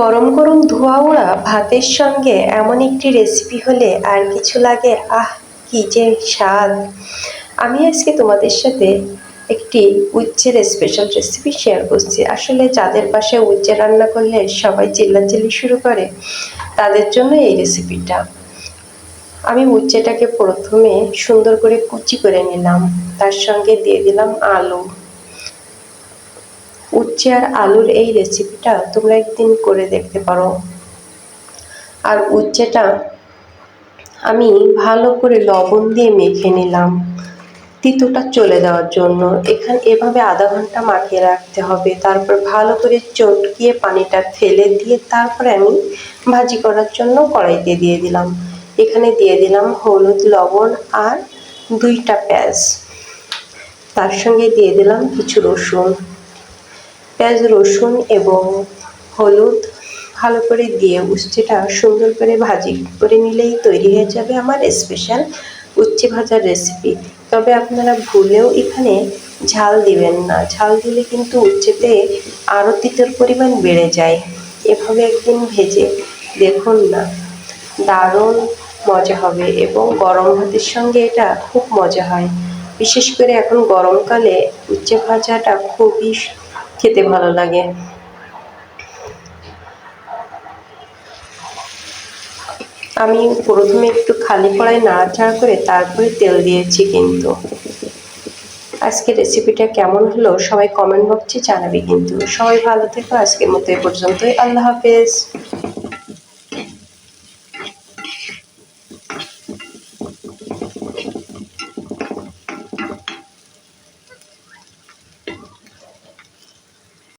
গরম গরম ধোয়া ওড়া ভাতের সঙ্গে এমন একটি রেসিপি হলে আর কিছু লাগে, আহ কি যে স্বাদ। আমি আজকে তোমাদের সাথে একটি উচ্ছের স্পেশাল রেসিপি শেয়ার করছি। আসলে যাদের পাশে উচ্ছে রান্না করলে সবাই চিল্লাচিল্লি শুরু করে, তাদের জন্য এই রেসিপিটা। আমি উচ্ছেটাকে প্রথমে সুন্দর করে কুচি করে নিলাম, তার সঙ্গে দিয়ে দিলাম আলু। উচ্ছে আর আলুর এই রেসিপিটা তোমরা একদিন করে দেখতে পারো। আর উচ্ছেটা আমি ভালো করে লবণ দিয়ে মেখে নিলাম তিতোটা চলে যাওয়ার জন্য। এভাবে আধা ঘন্টা মাখিয়ে রাখতে হবে। তারপর ভালো করে চটকিয়ে পানিটা ফেলে দিয়ে তারপরে আমি ভাজি করার জন্য কড়াইতে দিয়ে দিলাম। এখানে দিয়ে দিলাম হলুদ, লবণ আর 2টা পেঁয়াজ। তার সঙ্গে দিয়ে দিলাম কিছু রসুন। পেঁয়াজ, রসুন এবং হলুদ ভালো করে দিয়ে উচ্ছেটা সুন্দর করে ভাজি করে নিলেই তৈরি হয়ে যাবে আমার স্পেশাল উচ্ছে ভাজার রেসিপি। তবে আপনারা ভুলেও এখানে ঝাল দিবেন না, ঝাল দিলে কিন্তু উচ্ছেতে আরও তিতের পরিমাণ বেড়ে যায়। এভাবে একদিন ভেজে দেখুন না, দারুণ মজা হবে এবং গরম ভাতের সঙ্গে এটা খুব মজা হয়। বিশেষ করে এখন গরমকালে উচ্ছে ভাজাটা খুবই খেতে ভালো লাগে। আমি প্রথমে একটু খালি কড়াই নাড়াচাড়া করে তারপরে তেল দিয়েছি। কিন্তু আজকে রেসিপিটা কেমন হলো সবাই কমেন্ট বক্সে জানাবে। কিন্তু সবাই ভালো থেকো। আজকের মতো এ পর্যন্তই। আল্লাহ হাফেজ।